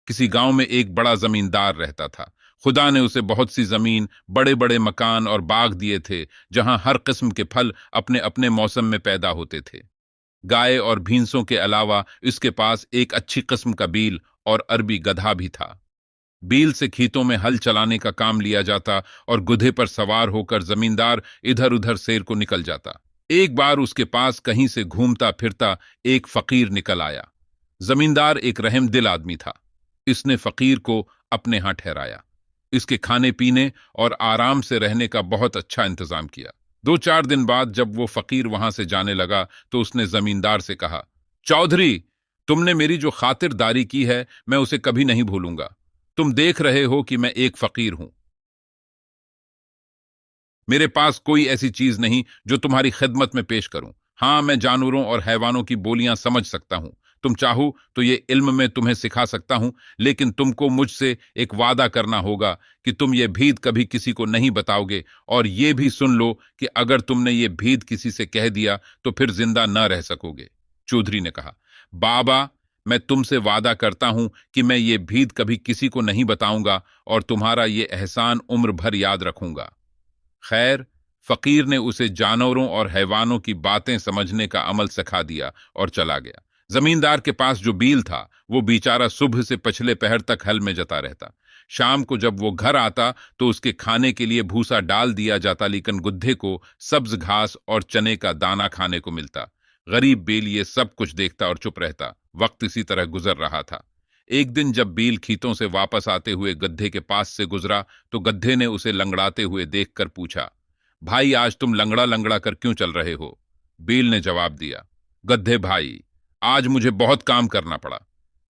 किसी गांव में एक बड़ा जमींदार रहता था। खुदा ने उसे बहुत सी जमीन, बड़े बड़े मकान और बाग दिए थे, जहां हर किस्म के फल अपने अपने मौसम में पैदा होते थे। गाय और भैंसों के अलावा इसके पास एक अच्छी किस्म का बील और अरबी गधा भी था। बील से खेतों में हल चलाने का काम लिया जाता और गुधे पर सवार होकर जमींदार इधर उधर सैर को निकल जाता। एक बार उसके पास कहीं से घूमता फिरता एक फकीर निकल आया। जमींदार एक रहम दिल आदमी था। इसने फकीर को अपने यहां ठहराया। इसके खाने पीने और आराम से रहने का बहुत अच्छा इंतजाम किया। 2-4 दिन बाद जब वो फकीर वहां से जाने लगा तो उसने जमींदार से कहा, चौधरी, तुमने मेरी जो खातिरदारी की है मैं उसे कभी नहीं भूलूंगा। तुम देख रहे हो कि मैं एक फकीर हूं। मेरे पास कोई ऐसी चीज नहीं जो तुम्हारी खिदमत में पेश करूं। हां, मैं जानवरों और हैवानों की बोलियां समझ सकता हूं। तुम चाहो तो ये इल्म मैं तुम्हें सिखा सकता हूं, लेकिन तुमको मुझसे एक वादा करना होगा कि तुम ये भीद कभी किसी को नहीं बताओगे, और ये भी सुन लो कि अगर तुमने ये भीद किसी से कह दिया तो फिर जिंदा न रह सकोगे। चौधरी ने कहा, बाबा, मैं तुमसे वादा करता हूं कि मैं ये भीद कभी किसी को नहीं बताऊंगा और तुम्हारा ये एहसान उम्र भर याद रखूंगा। खैर, फकीर ने उसे जानवरों और हैवानों की बातें समझने का अमल सिखा दिया और चला गया। जमींदार के पास जो बील था वो बेचारा सुबह से पछले पहर तक हल में जता रहता। शाम को जब वो घर आता तो उसके खाने के लिए भूसा डाल दिया जाता, लेकिन गुद्धे को सब्ज घास और चने का दाना खाने को मिलता। गरीब बील ये सब कुछ देखता और चुप रहता। वक्त इसी तरह गुजर रहा था। एक दिन जब बील खीतों से वापस आते हुए गड्ढे के पास से गुजरा तो गड्ढे ने उसे लंगड़ाते हुए देखकर पूछा, भाई, आज तुम लंगड़ा लंगड़ा कर क्यों चल रहे हो? बील ने जवाब दिया, गड्ढे भाई, आज मुझे बहुत काम करना पड़ा।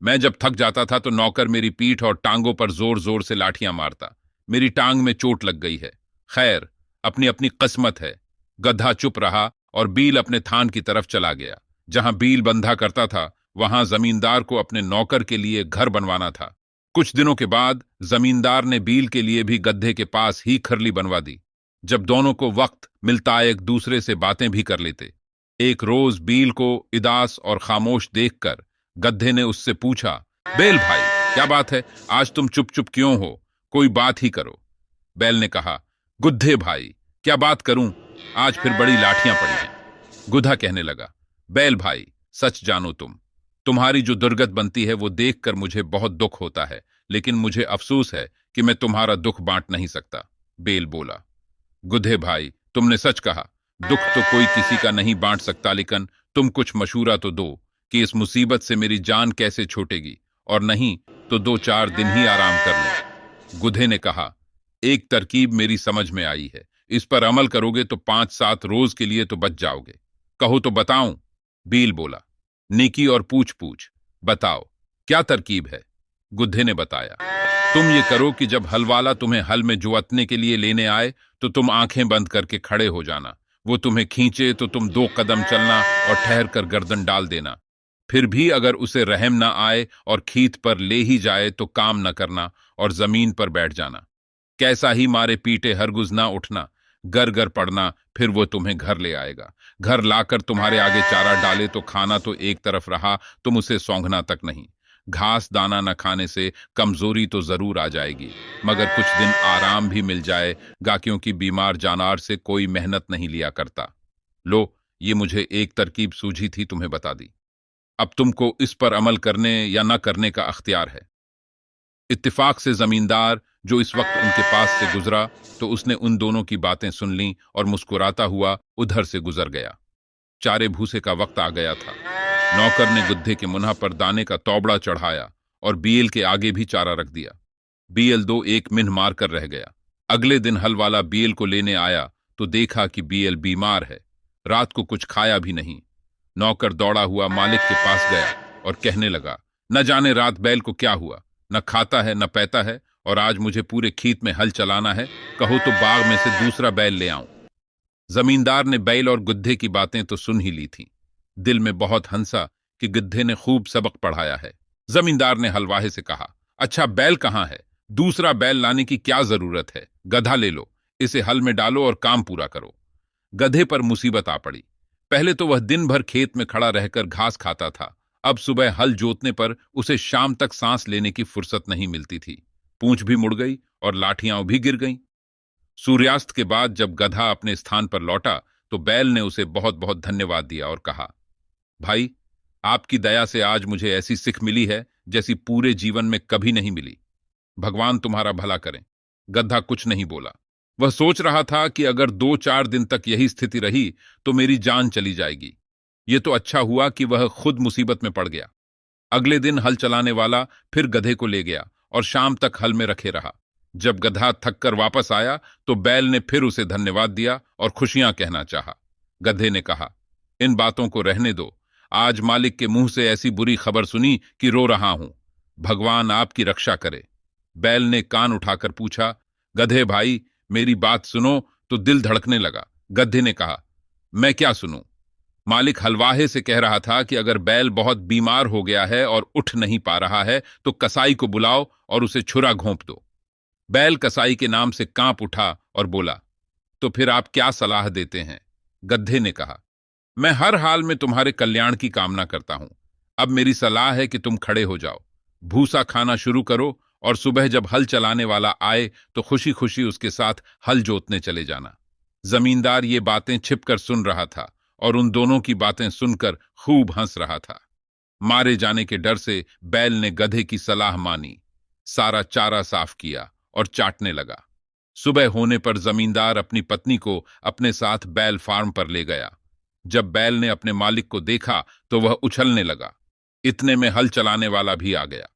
मैं जब थक जाता था तो नौकर मेरी पीठ और टांगों पर जोर जोर से लाठियां मारता। मेरी टांग में चोट लग गई है। खैर, अपनी अपनी किस्मत है। गधा चुप रहा और बील अपने थान की तरफ चला गया। जहां बील बंधा करता था वहां जमींदार को अपने नौकर के लिए घर बनवाना था। कुछ दिनों के बाद जमींदार ने बील के लिए भी गड्ढे के पास ही खरली बनवा दी। जब दोनों को वक्त मिलता एक दूसरे से बातें भी कर लेते। एक रोज बील को उदास और खामोश देखकर गड्ढे ने उससे पूछा, बेल भाई, क्या बात है? आज तुम चुप चुप क्यों हो? कोई बात ही करो। बैल ने कहा, गुद्धे भाई, क्या बात करूं? आज फिर बड़ी लाठियां पड़ी हैं। गुधा कहने लगा, बैल भाई, सच जानो, तुम्हारी जो दुर्गत बनती है वो देखकर मुझे बहुत दुख होता है, लेकिन मुझे अफसोस है कि मैं तुम्हारा दुख बांट नहीं सकता। बेल बोला, गुधे भाई, तुमने सच कहा। दुख तो कोई किसी का नहीं बांट सकता, लेकिन तुम कुछ मशूरा तो दो कि इस मुसीबत से मेरी जान कैसे छूटेगी, और नहीं तो 2-4 दिन ही आराम कर लो। गुधे ने कहा, एक तरकीब मेरी समझ में आई है। इस पर अमल करोगे तो 5-7 रोज के लिए तो बच जाओगे। कहो तो बताऊं? बील बोला, नेकी और पूछ पूछ, बताओ क्या तरकीब है? गुद्धे ने बताया, तुम ये करो कि जब हलवाला तुम्हें हल में जुवतने के लिए लेने आए तो तुम आंखें बंद करके खड़े हो जाना। वो तुम्हें खींचे तो तुम 2 कदम चलना और ठहर कर गर्दन डाल देना। फिर भी अगर उसे रहम ना आए और खीत पर ले ही जाए तो काम न करना और जमीन पर बैठ जाना। कैसा ही मारे पीटे हरगुज ना उठना। गर गर पड़ना, फिर वो तुम्हें घर ले आएगा। घर लाकर तुम्हारे आगे चारा डाले तो खाना तो एक तरफ रहा, तुम उसे सौंघना तक नहीं। घास दाना न खाने से कमजोरी तो जरूर आ जाएगी, मगर कुछ दिन आराम भी मिल जाएगा, क्योंकि बीमार जानवर से कोई मेहनत नहीं लिया करता। लो, ये मुझे एक तरकीब सूझी थी, तुम्हें बता दी। अब तुमको इस पर अमल करने या न करने का अख्तियार है। इत्तेफाक से जमींदार जो इस वक्त उनके पास से गुजरा तो उसने उन दोनों की बातें सुन लीं और मुस्कुराता हुआ उधर से गुजर गया। चारे भूसे का वक्त आ गया था। नौकर ने गुद्धे के मुन्हा पर दाने का तौबड़ा चढ़ाया और बीएल के आगे भी चारा रख दिया। बीएल 2-1 मिन्ह मार कर रह गया। अगले दिन हल वाला बीएल को लेने आया तो देखा कि बीएल बीमार है। रात को कुछ खाया भी नहीं। नौकर दौड़ा हुआ मालिक के पास गया और कहने लगा, न जाने रात बैल को क्या हुआ, न खाता है न पैता है, और आज मुझे पूरे खेत में हल चलाना है। कहो तो बाग में से दूसरा बैल ले आऊं। जमींदार ने बैल और गुद्धे की बातें तो सुन ही ली थीं। दिल में बहुत हंसा कि गुद्धे ने खूब सबक पढ़ाया है। जमींदार ने हलवाहे से कहा, अच्छा बैल कहां है? दूसरा बैल लाने की क्या जरूरत है? गधा ले लो, इसे हल में डालो और काम पूरा करो। गधे पर मुसीबत आ पड़ी। पहले तो वह दिन भर खेत में खड़ा रहकर घास खाता था, अब सुबह हल जोतने पर उसे शाम तक सांस लेने की फुर्सत नहीं मिलती थी। पूंछ भी मुड़ गई और लाठियां भी गिर गईं। सूर्यास्त के बाद जब गधा अपने स्थान पर लौटा तो बैल ने उसे बहुत बहुत धन्यवाद दिया और कहा, भाई, आपकी दया से आज मुझे ऐसी सिख मिली है जैसी पूरे जीवन में कभी नहीं मिली। भगवान तुम्हारा भला करें। गधा कुछ नहीं बोला। वह सोच रहा था कि अगर 2-4 दिन तक यही स्थिति रही तो मेरी जान चली जाएगी। ये तो अच्छा हुआ कि वह खुद मुसीबत में पड़ गया। अगले दिन हल चलाने वाला फिर गधे को ले गया और शाम तक हल में रखे रहा। जब गधा थककर वापस आया तो बैल ने फिर उसे धन्यवाद दिया और खुशियां कहना चाहा। गधे ने कहा, इन बातों को रहने दो। आज मालिक के मुंह से ऐसी बुरी खबर सुनी कि रो रहा हूं। भगवान आपकी रक्षा करे। बैल ने कान उठाकर पूछा, गधे भाई, मेरी बात सुनो। तो दिल धड़कने लगा। गधे ने कहा, मैं क्या सुनूं? मालिक हलवाहे से कह रहा था कि अगर बैल बहुत बीमार हो गया है और उठ नहीं पा रहा है तो कसाई को बुलाओ और उसे छुरा घोंप दो। बैल कसाई के नाम से कांप उठा और बोला, तो फिर आप क्या सलाह देते हैं? गधे ने कहा, मैं हर हाल में तुम्हारे कल्याण की कामना करता हूं। अब मेरी सलाह है कि तुम खड़े हो जाओ, भूसा खाना शुरू करो और सुबह जब हल चलाने वाला आए तो खुशी खुशी उसके साथ हल जोतने चले जाना। जमींदार ये बातें छिपकर सुन रहा था और उन दोनों की बातें सुनकर खूब हंस रहा था। मारे जाने के डर से बैल ने गधे की सलाह मानी, सारा चारा साफ किया और चाटने लगा। सुबह होने पर जमींदार अपनी पत्नी को अपने साथ बैल फार्म पर ले गया। जब बैल ने अपने मालिक को देखा तो वह उछलने लगा। इतने में हल चलाने वाला भी आ गया।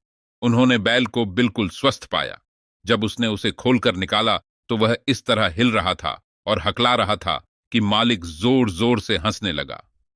उन्होंने बैल को बिल्कुल स्वस्थ पाया। जब उसने उसे खोलकर निकाला तो वह इस तरह हिल रहा था और हकला रहा था कि मालिक जोर जोर से हंसने लगा।